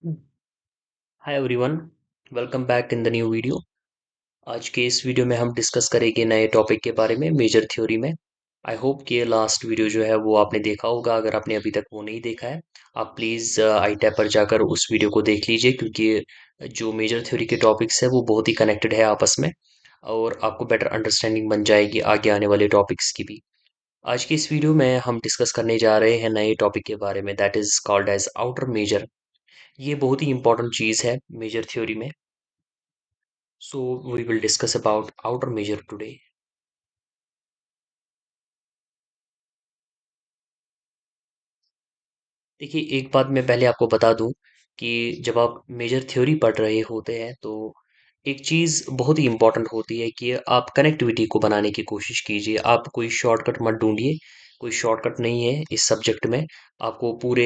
Hi everyone, welcome back in the new video. आज के इस वीडियो में हम डिस्कस करेंगे नए टॉपिक के बारे में, मेजर थ्योरी में। आई होप कि ये लास्ट वीडियो जो है वो आपने देखा होगा। अगर आपने अभी तक वो नहीं देखा है, आप प्लीज़ आई टैब पर जाकर उस वीडियो को देख लीजिए, क्योंकि जो मेजर थ्योरी के टॉपिक्स है वो बहुत ही कनेक्टेड है आपस में, और आपको बेटर अंडरस्टैंडिंग बन जाएगी आगे आने वाले टॉपिक्स की भी। आज की इस वीडियो में हम डिस्कस करने जा रहे हैं नए टॉपिक के बारे में, that is called as outer measure. ये बहुत ही इंपॉर्टेंट चीज़ है मेजर थ्योरी में। So we will discuss about outer measure today. देखिए, एक बात मैं पहले आपको बता दूं कि जब आप मेजर थ्योरी पढ़ रहे होते हैं तो एक चीज़ बहुत ही इम्पोर्टेंट होती है कि आप कनेक्टिविटी को बनाने की कोशिश कीजिए। आप कोई शॉर्टकट मत ढूंढिए। कोई शॉर्टकट नहीं है इस सब्जेक्ट में। आपको पूरे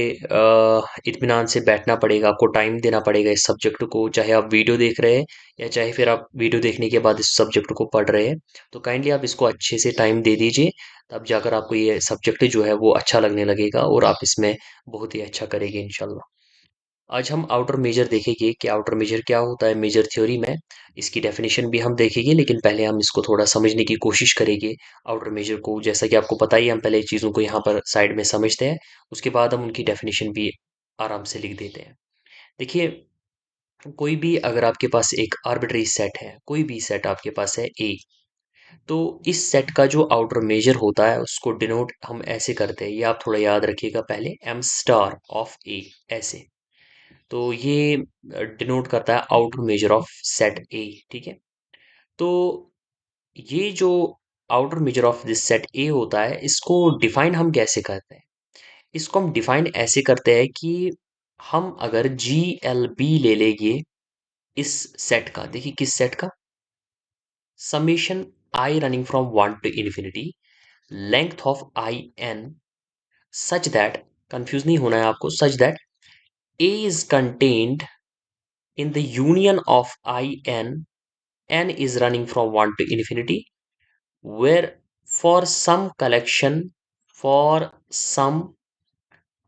इत्मीनान से बैठना पड़ेगा, आपको टाइम देना पड़ेगा इस सब्जेक्ट को, चाहे आप वीडियो देख रहे हैं या चाहे फिर आप वीडियो देखने के बाद इस सब्जेक्ट को पढ़ रहे हैं। तो काइंडली आप इसको अच्छे से टाइम दे दीजिए, तब जाकर आपको ये सब्जेक्ट जो है वो अच्छा लगने लगेगा और आप इसमें बहुत ही अच्छा करेंगे इंशाल्लाह। आज हम आउटर मेजर देखेंगे कि आउटर मेजर क्या होता है मेजर थ्योरी में। इसकी डेफिनेशन भी हम देखेंगे, लेकिन पहले हम इसको थोड़ा समझने की कोशिश करेंगे। आउटर मेजर को, जैसा कि आपको पता ही है, हम पहले चीज़ों को यहाँ पर साइड में समझते हैं, उसके बाद हम उनकी डेफिनेशन भी आराम से लिख देते हैं। देखिए, कोई भी अगर आपके पास एक आर्बिट्री सेट है, कोई भी सेट आपके पास है ए, तो इस सेट का जो आउटर मेजर होता है उसको डिनोट हम ऐसे करते हैं। ये आप थोड़ा याद रखिएगा, पहले एम स्टार ऑफ ए, ऐसे। तो ये डिनोट करता है आउटर मेजर ऑफ सेट ए, ठीक है। तो ये जो outer measure of this set ए होता है, इसको डिफाइन हम कैसे करते हैं? इसको हम डिफाइन ऐसे करते हैं कि हम अगर जी एल बी ले लेंगे इस सेट का, देखिए किस सेट का, summation I running from one to infinity length of I n, such that, confuse नहीं होना है आपको, such that A is contained in the union of I n is running from 1 to infinity, where for some collection, for some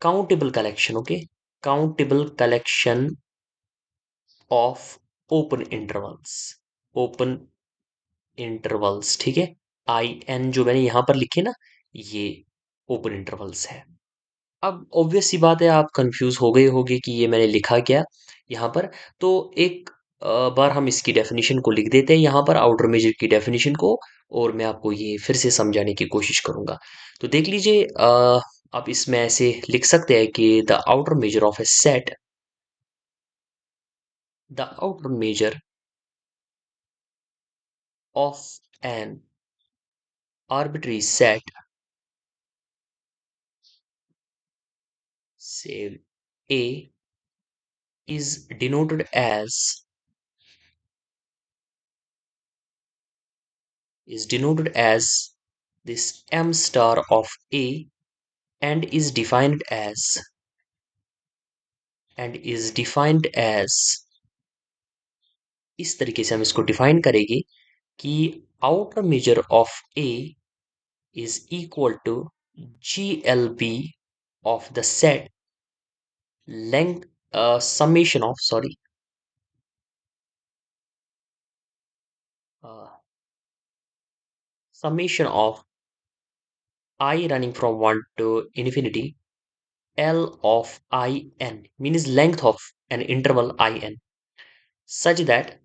countable collection, okay, countable collection of open intervals, open intervals, ठीक है। I N जो मैंने यहां पर लिखे ना, ये open intervals है। अब ऑब्वियस सी बात है, आप कंफ्यूज हो गए होंगे कि ये मैंने लिखा क्या यहाँ पर। तो एक बार हम इसकी डेफिनेशन को लिख देते हैं यहाँ पर, आउटर मेजर की डेफिनेशन को, और मैं आपको ये फिर से समझाने की कोशिश करूंगा। तो देख लीजिए, आप इसमें ऐसे लिख सकते हैं कि the outer measure of a set, the outer measure of an arbitrary set, say A, is denoted as, this m star of A, and is defined as, इस तरीके से हम इसको डिफाइन करेंगे कि outer measure of A is equal to G L B of the set length, summation of, sorry, summation of I running from 1 to infinity, L of I n, means length of an interval I n, such that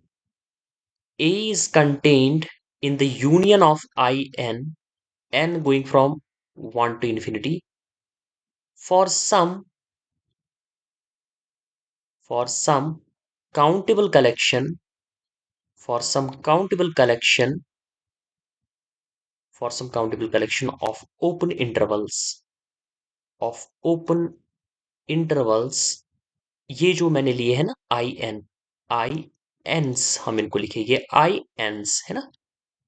A is contained in the union of I n going from 1 to infinity, for some for some countable collection, for some countable collection of open intervals, ये जो मैंने लिए है ना, आई एन्स, हम इनको लिखेंगे आई एन्स, है ना,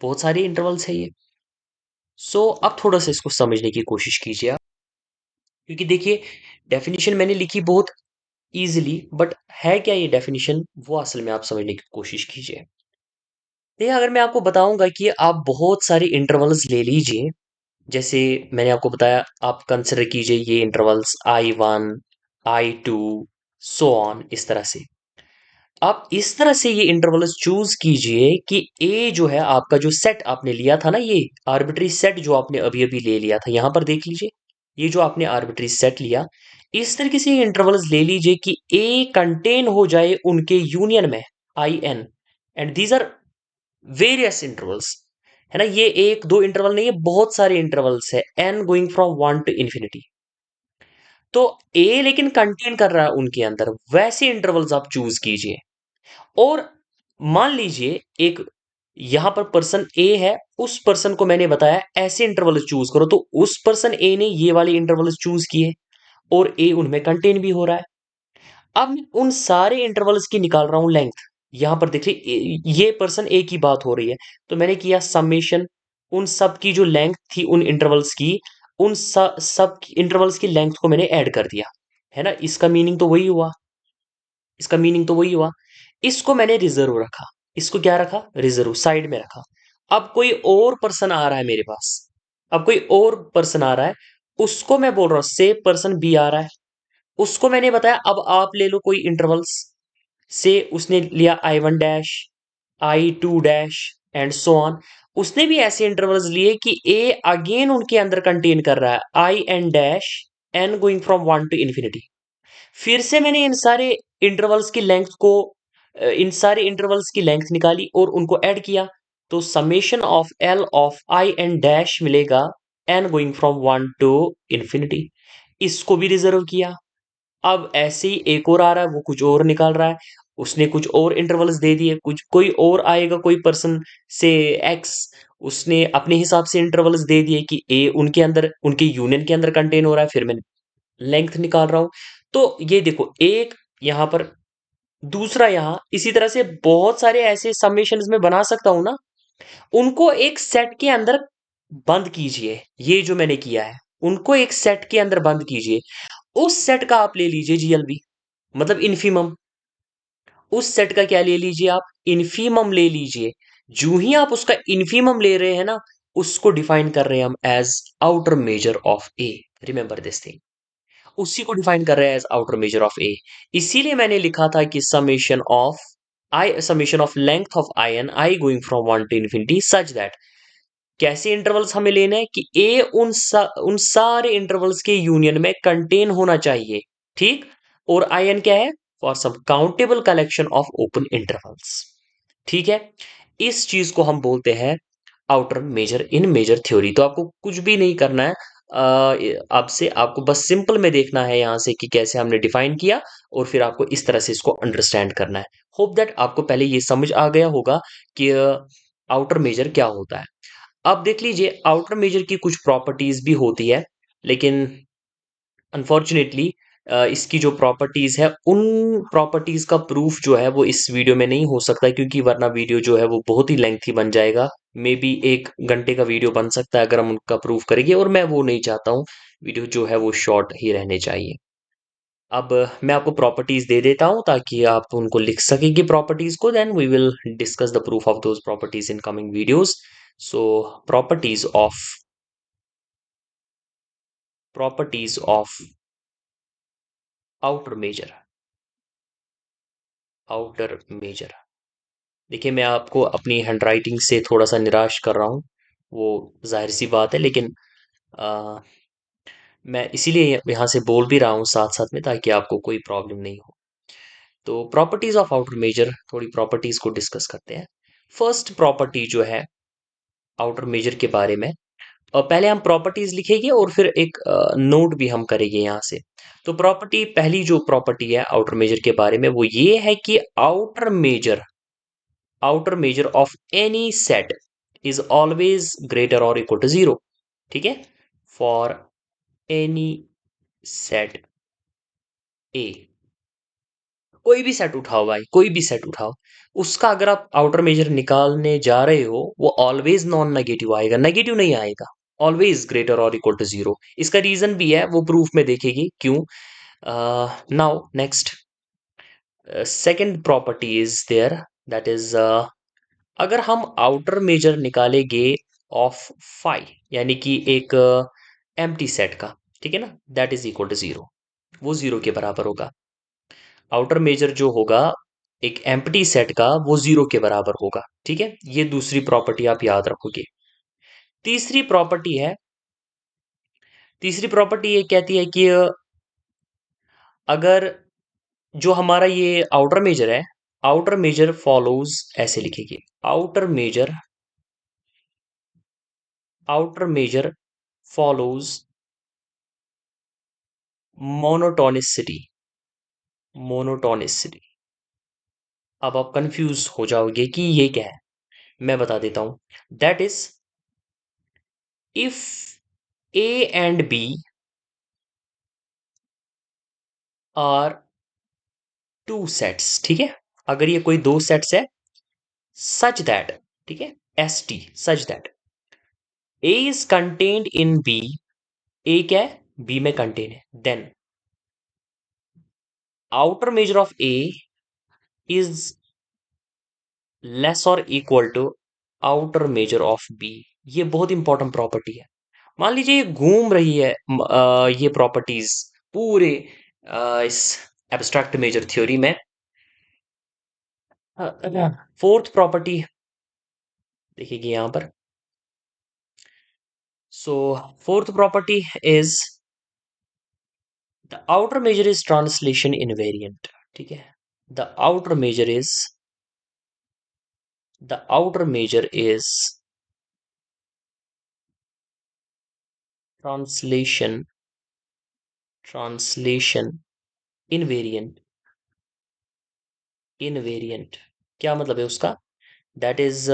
बहुत सारे इंटरवल्स है ये। अब थोड़ा सा इसको समझने की कोशिश कीजिए आप, क्योंकि देखिए, डेफिनेशन मैंने लिखी बहुत इजीली, बट है क्या ये डेफिनेशन, वो असल में आप समझने की कोशिश कीजिए। देखिए, अगर मैं आपको बताऊंगा कि आप बहुत सारे इंटरवल्स ले लीजिए, जैसे मैंने आपको बताया, आप कंसिडर कीजिए ये intervals I1, I2, so on, इस तरह से। आप इस तरह से ये इंटरवल्स चूज कीजिए कि ए जो है आपका, जो सेट आपने लिया था ना, ये आर्बिट्री सेट जो आपने अभी अभी ले लिया था, यहां पर देख लीजिए, ये जो आपने आर्बिट्री सेट लिया, इस तरीके से इंटरवल्स ले लीजिए कि ए कंटेन हो जाए उनके यूनियन में, I n, and these are various intervals, है ना, ये एक दो इंटरवल नहीं है, बहुत सारे इंटरवल्स है, n going from one to infinity. तो ए लेकिन कंटेन कर रहा है उनके अंदर, वैसे इंटरवल्स आप चूज कीजिए। और मान लीजिए एक यहां पर पर्सन ए है, उस पर्सन को मैंने बताया ऐसे इंटरवल चूज करो, तो उस पर्सन ए ने ये वाले इंटरवल चूज किए और ए उनमें कंटेन भी हो रहा है। अब मैं उन सारे इंटरवल्स की निकाल रहा हूं लेंथ। यहां पर देखिए ये पर्सन ए की बात हो रही है, तो मैंने किया समेशन उन सब की जो लेंथ थी उन इंटरवल्स की, उन सब इंटरवल्स की लेंथ को मैंने ऐड कर दिया, है ना, इसका मीनिंग तो वही हुआ, इसका मीनिंग तो वही हुआ। इसको मैंने रिजर्व रखा, इसको क्या रखा, रिजर्व, साइड में रखा। अब कोई और पर्सन आ रहा है मेरे पास, अब कोई और पर्सन आ रहा है, उसको मैं बोल रहा हूं से पर्सन बी आ रहा है, उसको मैंने बताया अब आप ले लो कोई इंटरवल्स, से उसने लिया I one dash, I two dash, and so on. उसने भी ऐसे इंटरवल्स लिए कि ए अगेन उनके अंदर कंटेन कर रहा है I N dash, n going from one to infinity. फिर से मैंने इन सारे इंटरवल्स की लेंथ को, इन सारे इंटरवल्स की लेंथ निकाली और उनको ऐड किया, तो summation of L of I N dash मिलेगा N going from one to infinity. इसको भी रिजर्व किया। अब ऐसे ही एक और आ रहा है, वो कुछ और निकाल रहा है, उसने कुछ और इंटरवल्स दे दिए, कुछ कोई और आएगा कोई पर्सन से एक्स, उसने अपने हिसाब से इंटरवल्स दे दिए कि ए उनके अंदर, उनके यूनियन के अंदर कंटेन हो रहा है, फिर मैं लेंथ निकाल रहा हूं। तो ये देखो एक यहां पर, दूसरा यहां, इसी तरह से बहुत सारे ऐसे समेशंस में बना सकता हूं ना, उनको एक सेट के अंदर बंद कीजिए, ये जो मैंने किया है उनको एक सेट के अंदर बंद कीजिए। उस सेट का आप ले लीजिए जीएलबी, मतलब इन्फीमम। उस सेट का क्या ले लीजिए आप, इन्फीमम ले लीजिए। जो ही आप उसका इन्फीमम ले रहे हैं ना, उसको डिफाइन कर रहे हैं हम as outer measure of A. Remember this thing, उसी को डिफाइन कर रहे हैं as outer measure of A. इसीलिए मैंने लिखा था कि summation of length of I n I going from one to infinity such that, कैसे इंटरवल्स हमें लेने हैं कि ए उन सारे इंटरवल्स के यूनियन में कंटेन होना चाहिए, ठीक। और आई एन क्या है, for some countable collection of open intervals, ठीक है। इस चीज को हम बोलते हैं outer measure in measure theory. तो आपको कुछ भी नहीं करना है, अब से आपको बस सिंपल में देखना है यहां से कि कैसे हमने डिफाइन किया, और फिर आपको इस तरह से इसको अंडरस्टैंड करना है। होप दैट आपको पहले ये समझ आ गया होगा कि आउटर मेजर क्या होता है। अब देख लीजिए आउटर मेजर की कुछ प्रॉपर्टीज भी होती है, लेकिन अनफॉर्चुनेटली इसकी जो प्रॉपर्टीज है, उन प्रॉपर्टीज का प्रूफ जो है वो इस वीडियो में नहीं हो सकता, क्योंकि वरना वीडियो जो है वो बहुत ही लेंथी बन जाएगा। मे बी 1 घंटे का वीडियो बन सकता है अगर हम उनका प्रूफ करेंगे, और मैं वो नहीं चाहता हूँ। वीडियो जो है वो शॉर्ट ही रहने चाहिए। अब मैं आपको प्रॉपर्टीज दे देता हूँ ताकि आप उनको लिख सकेंगे प्रॉपर्टीज को, then we will discuss the proof of those properties in coming videos. So properties of properties of outer measure, outer measure. देखिए मैं आपको अपनी हैंडराइटिंग से थोड़ा सा निराश कर रहा हूँ, वो जाहिर सी बात है, लेकिन आ, मैं इसीलिए यहाँ से बोल भी रहा हूँ साथ साथ में, ताकि आपको कोई प्रॉब्लम नहीं हो। तो प्रॉपर्टीज ऑफ आउटर मेजर, थोड़ी प्रॉपर्टीज को डिस्कस करते हैं। फर्स्ट प्रॉपर्टी जो है आउटर मेजर के बारे में, पहले हम प्रॉपर्टीज लिखेंगे और फिर एक नोट भी हम करेंगे यहाँ से। तो प्रॉपर्टी, पहली जो प्रॉपर्टी है आउटर मेजर के बारे में, वो ये है कि outer measure of any set is always greater और इक्वल टू जीरो, ठीक है। फॉर एनी सेट ए, कोई भी सेट उठाओ भाई, कोई भी सेट उठाओ, उसका अगर आप आउटर मेजर निकालने जा रहे हो, वो ऑलवेज नॉन नेगेटिव आएगा, नेगेटिव नहीं आएगा, ऑलवेज ग्रेटर और इक्वल टू जीरो। इसका रीजन भी है, वो प्रूफ में देखेगी क्यों। Now next, second property is there, that is, अगर हम आउटर मेजर निकालेंगे ऑफ फाई, यानी कि एक एम्प्टी सेट का, ठीक है ना, that is equal to zero, वो जीरो के बराबर होगा। आउटर मेजर जो होगा एक एम्प्टी सेट का, वो जीरो के बराबर होगा। ठीक है, ये दूसरी प्रॉपर्टी आप याद रखोगे। तीसरी प्रॉपर्टी है, तीसरी प्रॉपर्टी ये कहती है कि अगर जो हमारा ये आउटर मेजर है, आउटर मेजर फॉलोज, ऐसे लिखेंगे, outer measure, outer measure follows monotonicity, monotonicity. अब आप कंफ्यूज हो जाओगे कि ये क्या है, मैं बता देता हूं। That is, if A and B are two sets, ठीक है, अगर ये कोई दो सेट्स है, सच दैट, ठीक है, S T, such that A is contained in B, A क्या है, बी में कंटेन है, then outer measure of A is less और equal to outer measure of B. ये बहुत इंपॉर्टेंट प्रॉपर्टी है। मान लीजिए ये घूम रही है, ये प्रॉपर्टीज पूरे इस एब्स्ट्रैक्ट मेजर थ्योरी में। फोर्थ प्रॉपर्टी देखिए यहां पर। So fourth property is the outer measure is translation invariant. ठीक है, the outer measure is, the outer measure is translation, translation invariant, invariant क्या मतलब है उसका? दैट इज,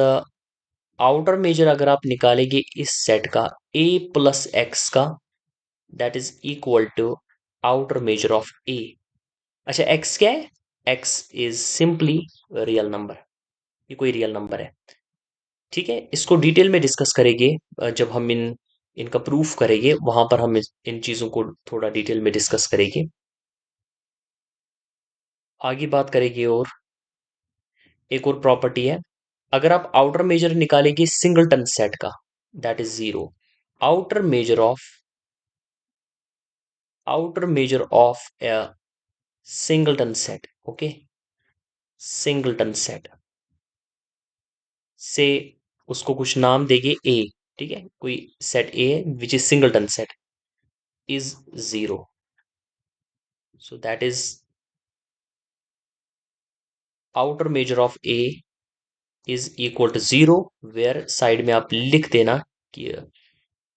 आउटर मेजर अगर आप निकालेंगे इस सेट का a प्लस एक्स का, that is equal to outer measure of a। अच्छा, x क्या है? x is simply real number, ये कोई रियल नंबर है। ठीक है, इसको डिटेल में डिस्कस करेंगे जब हम इनका प्रूफ करेंगे, वहां पर हम इन चीजों को थोड़ा डिटेल में डिस्कस करेंगे। आगे बात करेंगे। और एक और प्रॉपर्टी है, अगर आप आउटर मेजर निकालेंगे सिंगलटन सेट का, that is zero. Outer measure of, outer measure of A singleton set, okay, singleton set से उसको कुछ नाम देंगे ए, ठीक है, कोई set A which is singleton set is zero. So that is outer measure of A is equal to zero, where side में आप लिख देना कि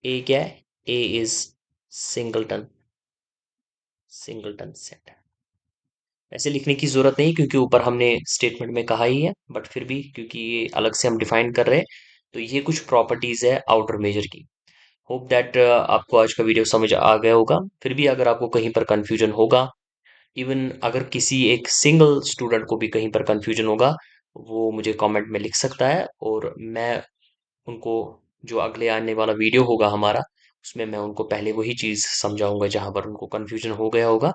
ए क्या है, A is singleton, singleton set. ऐसे लिखने की जरूरत नहीं क्योंकि ऊपर हमने स्टेटमेंट में कहा ही है, बट फिर भी क्योंकि ये अलग से हम डिफाइन कर रहे हैं, तो ये कुछ प्रॉपर्टीज है आउटर मेजर की। होप दैट आपको आज का वीडियो समझ आ गया होगा। फिर भी अगर आपको कहीं पर कंफ्यूजन होगा, इवन अगर किसी एक सिंगल स्टूडेंट को भी कहीं पर कंफ्यूजन होगा, वो मुझे कमेंट में लिख सकता है, और मैं उनको, जो अगले आने वाला वीडियो होगा हमारा, उसमें मैं उनको पहले वही चीज़ समझाऊंगा जहां पर उनको कंफ्यूजन हो गया होगा।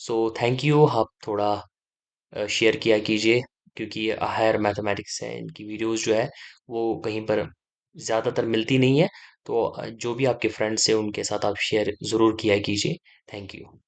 सो थैंक यू, आप थोड़ा शेयर किया कीजिए, क्योंकि ये हायर मैथमेटिक्स है, इनकी वीडियोस जो है वो कहीं पर ज़्यादातर मिलती नहीं है। तो जो भी आपके फ्रेंड्स हैं उनके साथ आप शेयर ज़रूर किया कीजिए। Thank you.